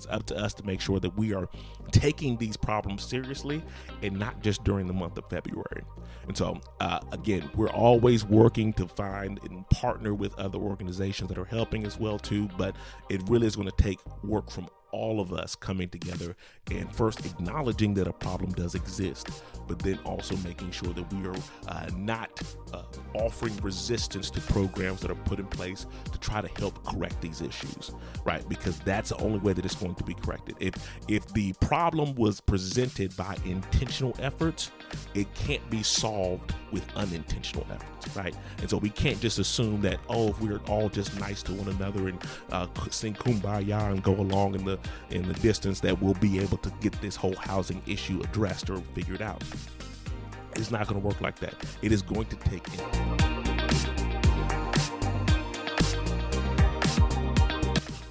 it's up to us to make sure that we are taking these problems seriously and not just during the month of February. And so, again, we're always working to find and partner with other organizations that are helping as well too, but it really is going to take work from all of us coming together and first acknowledging that a problem does exist, but then also making sure that we are not offering resistance to programs that are put in place to try to help correct these issues, right? Because that's the only way that it's going to be corrected. If the problem was presented by intentional efforts, it can't be solved with unintentional efforts, right? And so we can't just assume that, if we're all just nice to one another and sing kumbaya and go along in the distance, that we'll be able to get this whole housing issue addressed or figured out. It's not going to work like that. It is going to take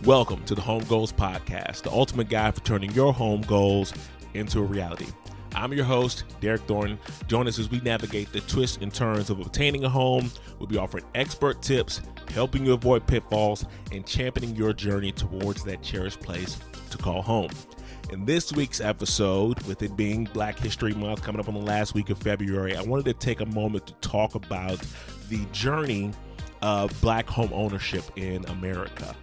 Welcome to the Home Goals Podcast, the ultimate guide for turning your home goals into a reality. I'm your host, Derek Thornton. Join us as we navigate the twists and turns of obtaining a home. We'll be offering expert tips, helping you avoid pitfalls, and championing your journey towards that cherished place to call home. In this week's episode, with it being Black History Month coming up on the last week of February, I wanted to take a moment to talk about the journey of Black home ownership in America,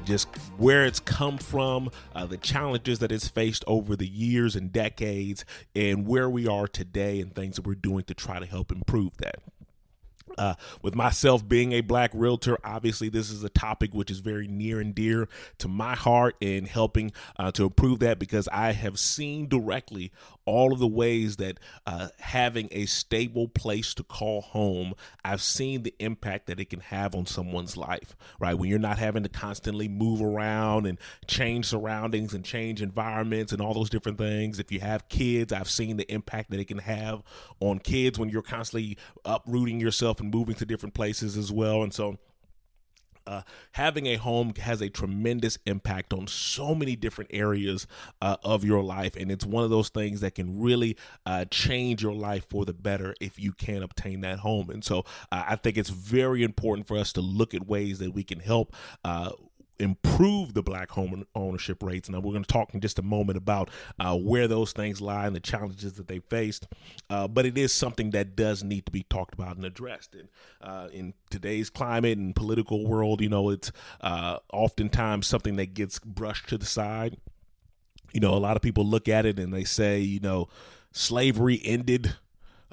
just where it's come from, the challenges that it's faced over the years and decades, and where we are today and things that we're doing to try to help improve that. With myself being a Black realtor, obviously this is a topic which is very near and dear to my heart in helping to improve that, because I have seen directly all of the ways that having a stable place to call home, I've seen the impact that it can have on someone's life, right? When you're not having to constantly move around and change surroundings and change environments and all those different things. If you have kids, I've seen the impact that it can have on kids when you're constantly uprooting yourself and moving to different places as well. And so having a home has a tremendous impact on so many different areas of your life. And it's one of those things that can really change your life for the better if you can obtain that home. And so I think it's very important for us to look at ways that we can help improve the Black home ownership rates. Now, we're going to talk in just a moment about where those things lie and the challenges that they faced. But it is something that does need to be talked about and addressed. And in today's climate and political world, it's oftentimes something that gets brushed to the side. A lot of people look at it and they say, slavery ended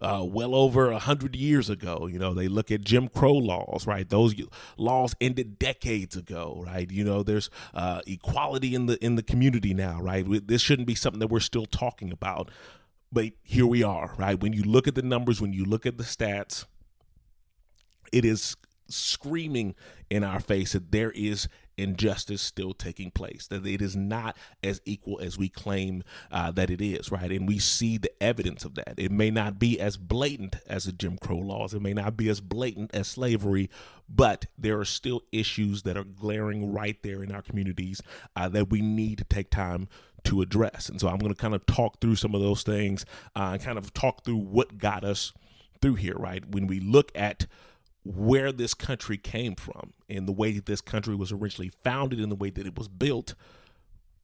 well over 100 years ago. They look at Jim Crow laws, right? Those laws ended decades ago, right? There's equality in the community now, right? This shouldn't be something that we're still talking about, but here we are, right? When you look at the numbers, when you look at the stats, it is screaming in our face that there is injustice still taking place, that it is not as equal as we claim that it is, right? And we see the evidence of that. It may not be as blatant as the Jim Crow laws. It may not be as blatant as slavery, but there are still issues that are glaring right there in our communities that we need to take time to address. And so I'm going to kind of talk through some of those things and kind of talk through what got us through here, right? When we look at where this country came from and the way that this country was originally founded and the way that it was built,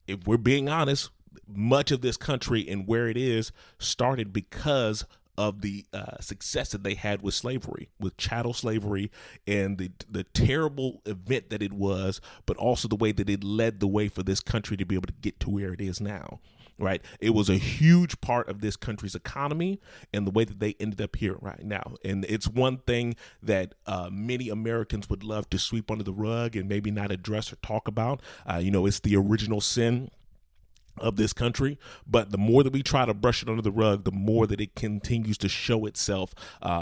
if we're being honest, much of this country and where it is started because of the success that they had with slavery, with chattel slavery, and the terrible event that it was, but also the way that it led the way for this country to be able to get to where it is now. Right. It was a huge part of this country's economy and the way that they ended up here right now. And it's one thing that many Americans would love to sweep under the rug and maybe not address or talk about. It's the original sin of this country. But the more that we try to brush it under the rug, the more that it continues to show itself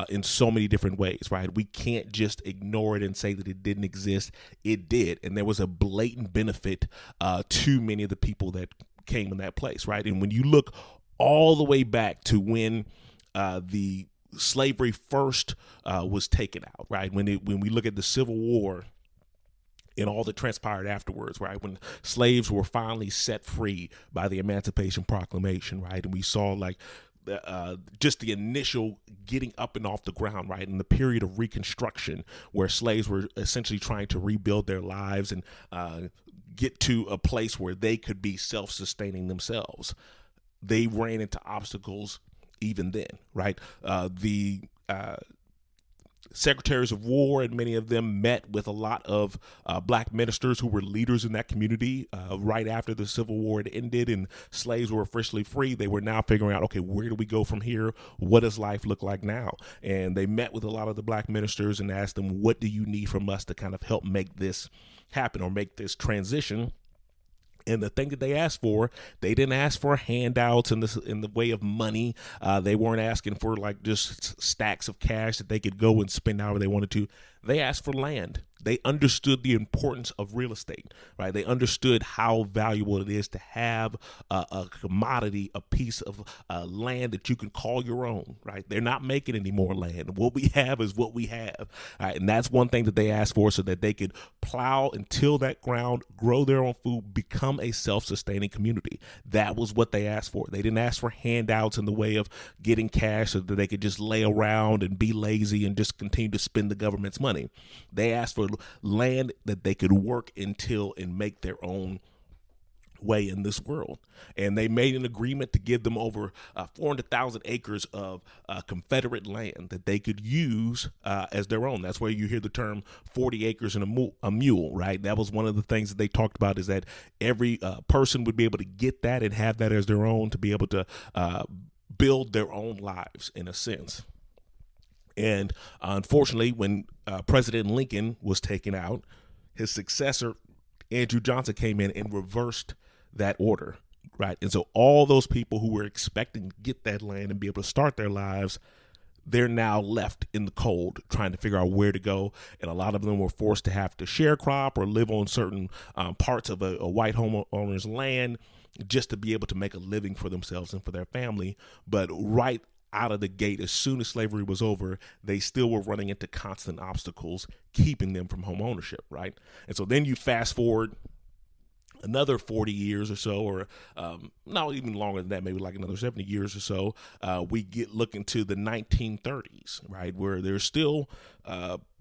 in so many different ways, right? We can't just ignore it and say that it didn't exist. It did. And there was a blatant benefit to many of the people that came in that place, right? And when you look all the way back to when the slavery first was taken out, right? When we look at the Civil War and all that transpired afterwards, right? When slaves were finally set free by the Emancipation Proclamation, right? And we saw just the initial getting up and off the ground, right? In the period of Reconstruction, where slaves were essentially trying to rebuild their lives and get to a place where they could be self-sustaining themselves. They ran into obstacles even then, right? The secretaries of war, and many of them met with a lot of black ministers who were leaders in that community right after the Civil War had ended and slaves were officially free. They were now figuring out, okay, where do we go from here? What does life look like now? And they met with a lot of the black ministers and asked them, what do you need from us to kind of help make this happen or make this transition? And the thing that they asked for, they didn't ask for handouts in the way of money. They weren't asking for like just stacks of cash that they could go and spend however they wanted to. They asked for land. They understood the importance of real estate, right? They understood how valuable it is to have a commodity, a piece of land that you can call your own, right? They're not making any more land. What we have is what we have, right? And that's one thing that they asked for so that they could plow and till that ground, grow their own food, become a self-sustaining community. That was what they asked for. They didn't ask for handouts in the way of getting cash so that they could just lay around and be lazy and just continue to spend the government's money. They asked for land that they could work until and make their own way in this world. And they made an agreement to give them over 400,000 acres of Confederate land that they could use as their own. That's where you hear the term 40 acres and a mule, right? That was one of the things that they talked about, is that every person would be able to get that and have that as their own, to be able to build their own lives in a sense. And unfortunately, when President Lincoln was taken out, his successor, Andrew Johnson, came in and reversed that order, right? And so all those people who were expecting to get that land and be able to start their lives, they're now left in the cold trying to figure out where to go. And a lot of them were forced to have to sharecrop or live on certain parts of a white homeowner's land just to be able to make a living for themselves and for their family. But right out of the gate, as soon as slavery was over, they still were running into constant obstacles keeping them from home ownership, right? And so then you fast forward another 40 years or so, or not even longer than that, maybe like another 70 years or so, we look into the 1930s, right, where there's still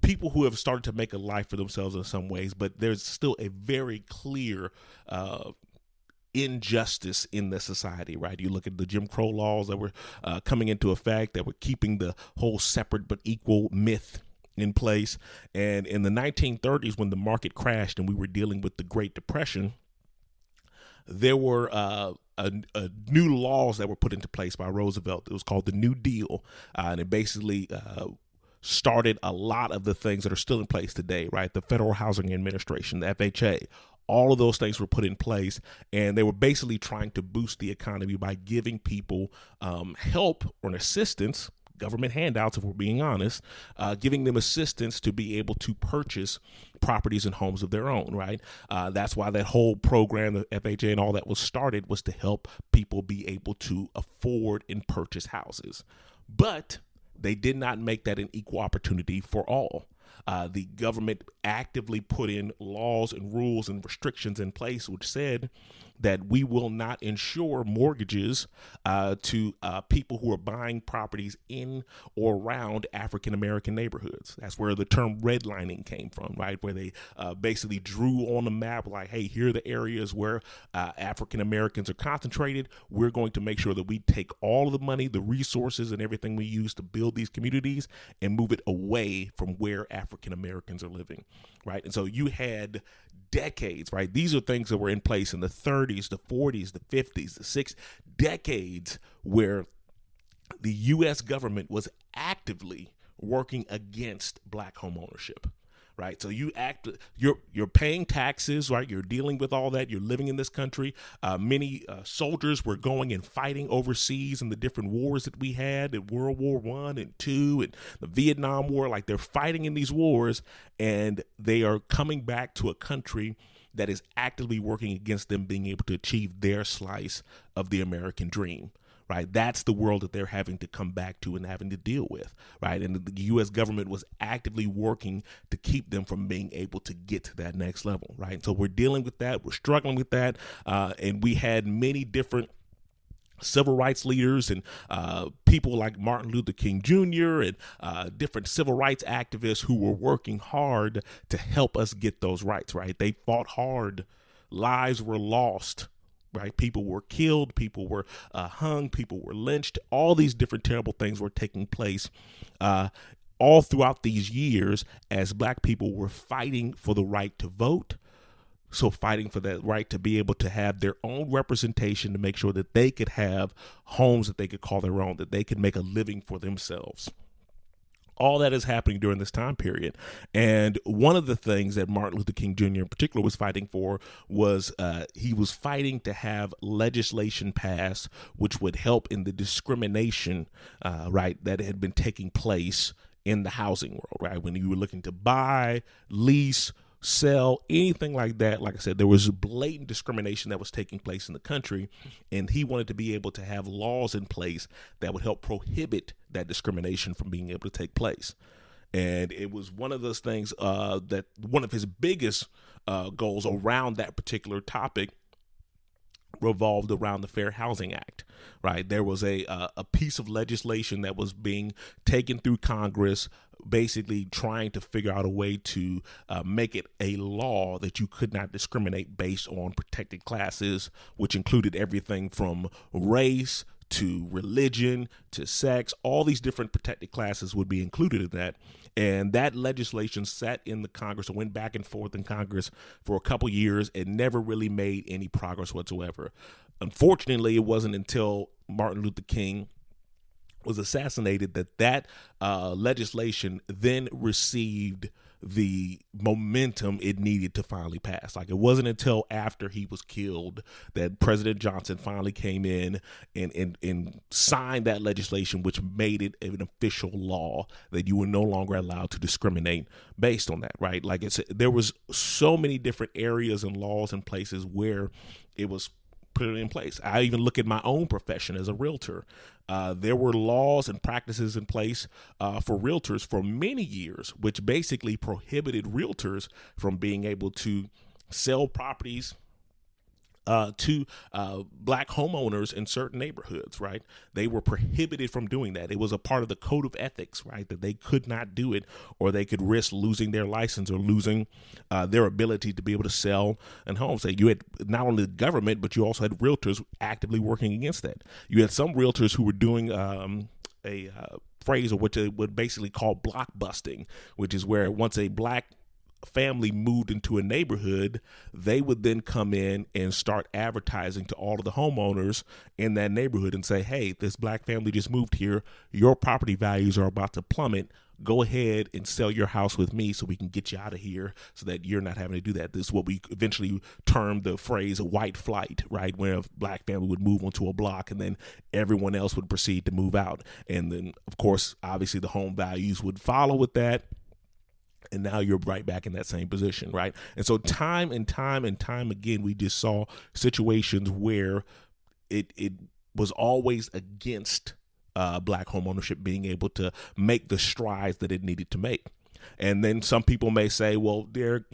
people who have started to make a life for themselves in some ways, but there's still a very clear injustice in the society, right? You look at the Jim Crow laws that were coming into effect, that were keeping the whole separate but equal myth in place. And in the 1930s, when the market crashed and we were dealing with the Great Depression, there were new laws that were put into place by Roosevelt. It was called the New Deal, and it basically started a lot of the things that are still in place today, right? The Federal Housing Administration, the FHA, all of those things were put in place, and they were basically trying to boost the economy by giving people help or assistance, government handouts, if we're being honest, giving them assistance to be able to purchase properties and homes of their own, right? That's why that whole program, the FHA and all that was started, was to help people be able to afford and purchase houses. But they did not make that an equal opportunity for all. The government actively put in laws and rules and restrictions in place, which said that we will not insure mortgages to people who are buying properties in or around African-American neighborhoods. That's where the term redlining came from, right? Where they basically drew on the map like, hey, here are the areas where African-Americans are concentrated. We're going to make sure that we take all of the money, the resources, and everything we use to build these communities and move it away from where African-Americans are living, right? And so you had decades, right? These are things that were in place in the 30s, the 40s, the 50s, the 60s, decades where the U.S. government was actively working against black home ownership, right? So you're paying taxes, right? You're dealing with all that. You're living in this country. Many soldiers were going and fighting overseas in the different wars that we had in World War I and II and the Vietnam War. Like, they're fighting in these wars, and they are coming back to a country that is actively working against them being able to achieve their slice of the American dream. Right, that's the world that they're having to come back to and having to deal with, right? And the U.S. government was actively working to keep them from being able to get to that next level, right? So we're dealing with that, we're struggling with that, and we had many different civil rights leaders and people like Martin Luther King Jr. and different civil rights activists who were working hard to help us get those rights, right? They fought hard, lives were lost, right? People were killed, people were hung, people were lynched. All these different terrible things were taking place all throughout these years as Black people were fighting for the right to vote. So fighting for that right to be able to have their own representation, to make sure that they could have homes that they could call their own, that they could make a living for themselves. All that is happening during this time period. And one of the things that Martin Luther King Jr. in particular was fighting for was he was fighting to have legislation passed which would help in the discrimination, right, that had been taking place in the housing world, right? When you were looking to buy, lease, sell, anything like that. Like I said, there was blatant discrimination that was taking place in the country, and he wanted to be able to have laws in place that would help prohibit that discrimination from being able to take place. And it was one of those things that one of his biggest goals around that particular topic revolved around the Fair Housing Act, right? There was a piece of legislation that was being taken through Congress, basically trying to figure out a way to make it a law that you could not discriminate based on protected classes, which included everything from race to religion to sex. All these different protected classes would be included in that. And that legislation sat in the Congress and went back and forth in Congress for a couple years and never really made any progress whatsoever. Unfortunately, it wasn't until Martin Luther King was assassinated that legislation then received the momentum it needed to finally pass. Like, it wasn't until after he was killed that President Johnson finally came in and signed that legislation, which made it an official law that you were no longer allowed to discriminate based on that, right? Like, there was so many different areas and laws and places where it was put it in place. I even look at my own profession as a realtor. There were laws and practices in place for realtors for many years, which basically prohibited realtors from being able to sell properties to Black homeowners in certain neighborhoods, right? They were prohibited from doing that. It was a part of the code of ethics, right? That they could not do it, or they could risk losing their license or losing their ability to be able to sell a home. So you had not only the government, but you also had realtors actively working against that. You had some realtors who were doing a phrase, or what they would basically call blockbusting, which is where once a Black family moved into a neighborhood, they would then come in and start advertising to all of the homeowners in that neighborhood and say, hey, this Black family just moved here. Your property values are about to plummet. Go ahead and sell your house with me so we can get you out of here so that you're not having to do that. This is what we eventually termed the phrase white flight, right? Where a Black family would move onto a block and then everyone else would proceed to move out. And then, of course, obviously the home values would follow with that. And now you're right back in that same position, right? And so time and time again, we just saw situations where it was always against Black homeownership being able to make the strides that it needed to make. And then some people may say, well, Derek,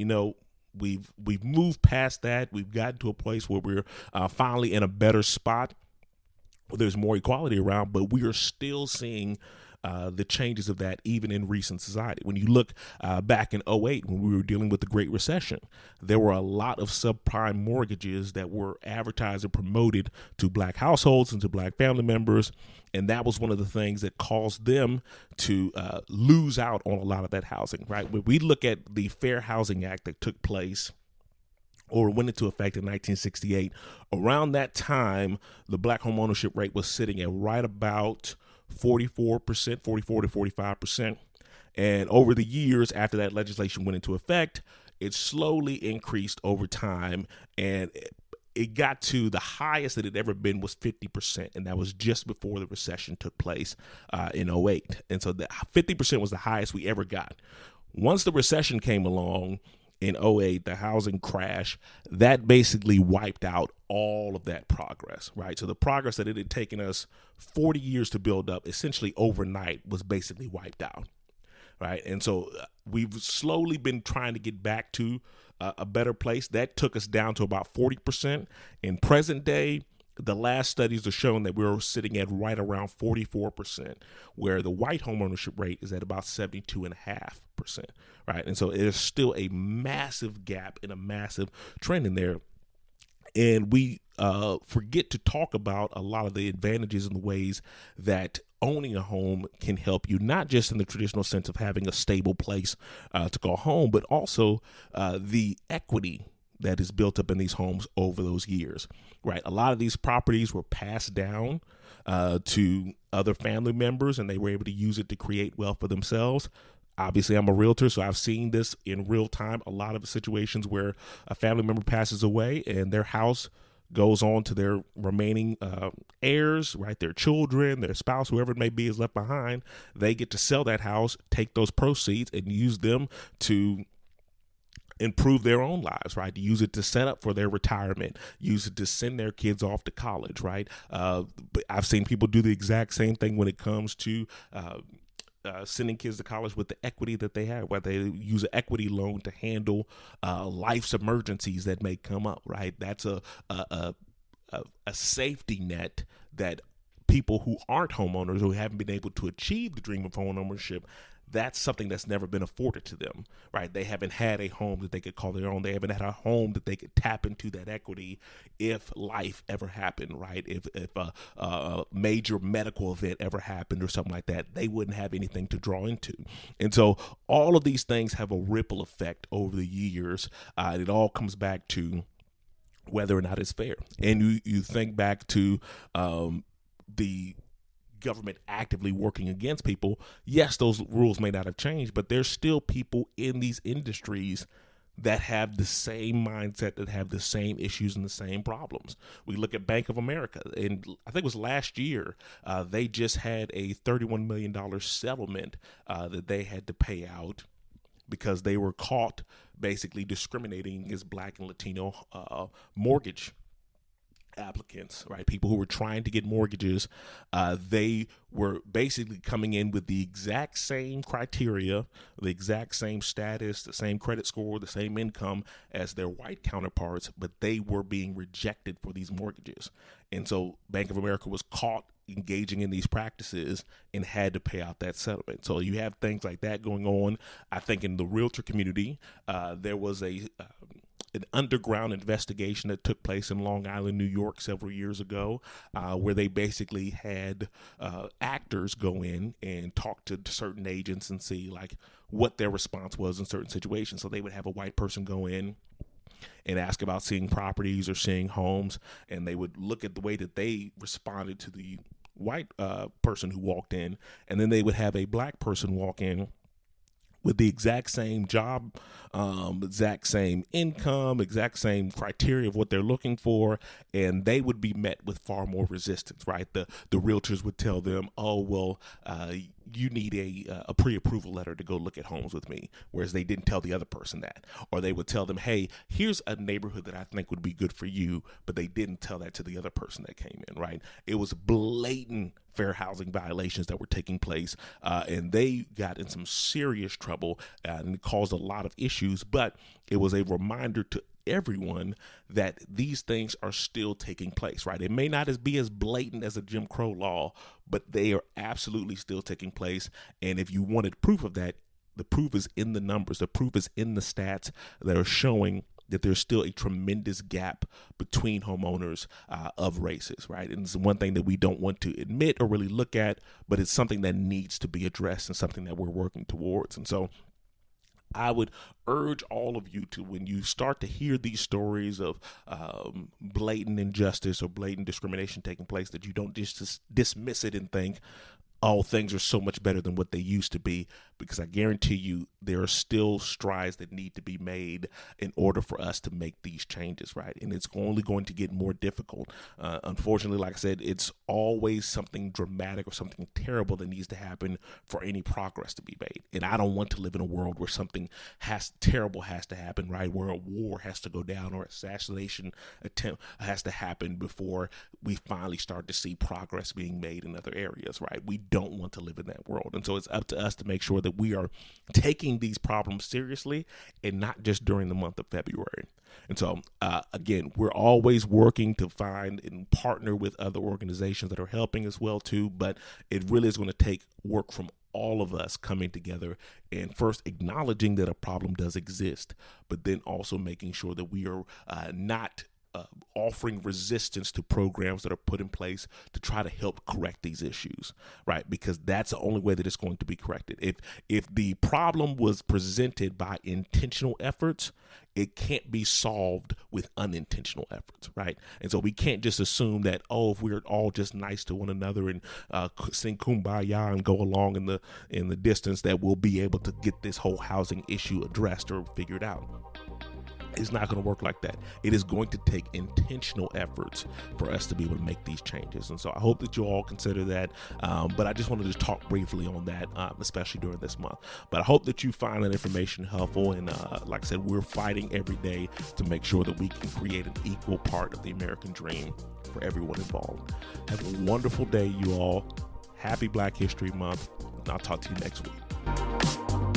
we've moved past that. We've gotten to a place where we're finally in a better spot, where there's more equality around, but we are still seeing the changes of that even in recent society. When you look back in 2008, when we were dealing with the Great Recession, there were a lot of subprime mortgages that were advertised and promoted to Black households and to Black family members. And that was one of the things that caused them to lose out on a lot of that housing, right? When we look at the Fair Housing Act that took place or went into effect in 1968, around that time, the Black home ownership rate was sitting at right about 44%, 44 to 45%. And over the years after that legislation went into effect, it slowly increased over time. And it got to the highest that it had ever been was 50%. And that was just before the recession took place in 2008. And so the 50% was the highest we ever got. Once the recession came along, in 2008, the housing crash, that basically wiped out all of that progress, right? So the progress that it had taken us 40 years to build up, essentially overnight, was basically wiped out, right? And so we've slowly been trying to get back to a better place. That took us down to about 40%. In present day, the last studies are showing that we're sitting at right around 44%, where the white homeownership rate is at about 72.5%, right? And so there's still a massive gap and a massive trend in there. And we forget to talk about a lot of the advantages and the ways that owning a home can help you, not just in the traditional sense of having a stable place to call home, but also the equity that is built up in these homes over those years, right? A lot of these properties were passed down to other family members, and they were able to use it to create wealth for themselves. Obviously, I'm a realtor, so I've seen this in real time. A lot of situations where a family member passes away and their house goes on to their remaining heirs, right? Their children, their spouse, whoever it may be is left behind. They get to sell that house, take those proceeds, and use them to improve their own lives, right? To use it to set up for their retirement, use it to send their kids off to college, right? But I've seen people do the exact same thing when it comes to sending kids to college with the equity that they have, where they use an equity loan to handle life's emergencies that may come up, right? That's a safety net that people who aren't homeowners, who haven't been able to achieve the dream of homeownership, that's something that's never been afforded to them, right? They haven't had a home that they could call their own. They haven't had a home that they could tap into that equity if life ever happened, right? If a major medical event ever happened or something like that, they wouldn't have anything to draw into. And so all of these things have a ripple effect over the years. It all comes back to whether or not it's fair. And you think back to the government actively working against people. Yes, those rules may not have changed, but there's still people in these industries that have the same mindset, that have the same issues and the same problems. We look at Bank of America, and I think it was last year, they just had a $31 million settlement that they had to pay out because they were caught basically discriminating against Black and Latino mortgage applicants, right? People who were trying to get mortgages. They were basically coming in with the exact same criteria, the exact same status, the same credit score, the same income as their white counterparts, but they were being rejected for these mortgages. And so Bank of America was caught engaging in these practices and had to pay out that settlement. So you have things like that going on. I think in the realtor community, there was an underground investigation that took place in Long Island, New York several years ago, where they basically had actors go in and talk to certain agents and see like what their response was in certain situations. So they would have a white person go in and ask about seeing properties or seeing homes, and they would look at the way that they responded to the white person who walked in, and then they would have a Black person walk in with the exact same job, exact same income, exact same criteria of what they're looking for, and they would be met with far more resistance, right? The realtors would tell them, oh, well, you need a pre-approval letter to go look at homes with me, whereas they didn't tell the other person that. Or they would tell them, hey, here's a neighborhood that I think would be good for you, but they didn't tell that to the other person that came in, right? It was blatant fair housing violations that were taking place, and they got in some serious trouble, and it caused a lot of issues, but it was a reminder to everyone that these things are still taking place, right? It may not be as blatant as a Jim Crow law, but they are absolutely still taking place. And if you wanted proof of that, the proof is in the numbers. The proof is in the stats that are showing that there's still a tremendous gap between homeowners of races, right? And it's one thing that we don't want to admit or really look at, but it's something that needs to be addressed and something that we're working towards. And so I would urge all of you to, when you start to hear these stories of blatant injustice or blatant discrimination taking place, that you don't just dismiss it and think, oh, things are so much better than what they used to be, because I guarantee you there are still strides that need to be made in order for us to make these changes, right? And it's only going to get more difficult. Unfortunately, like I said, it's always something dramatic or something terrible that needs to happen for any progress to be made. And I don't want to live in a world where something terrible has to happen, right? Where a war has to go down or assassination attempt has to happen before we finally start to see progress being made in other areas, right? We don't want to live in that world. And so it's up to us to make sure that we are taking these problems seriously, and not just during the month of February. And so, again, we're always working to find and partner with other organizations that are helping as well too, but it really is going to take work from all of us coming together and first acknowledging that a problem does exist, but then also making sure that we are not offering resistance to programs that are put in place to try to help correct these issues, right? Because that's the only way that it's going to be corrected. If the problem was presented by intentional efforts, it can't be solved with unintentional efforts, right? And so we can't just assume that, if we're all just nice to one another and sing kumbaya and go along in the distance, that we'll be able to get this whole housing issue addressed or figured out. It's not going to work like that. It is going to take intentional efforts for us to be able to make these changes. And so I hope that you all consider that. But I just wanted to talk briefly on that, especially during this month. But I hope that you find that information helpful. And like I said, we're fighting every day to make sure that we can create an equal part of the American dream for everyone involved. Have a wonderful day, you all. Happy Black History Month. And I'll talk to you next week.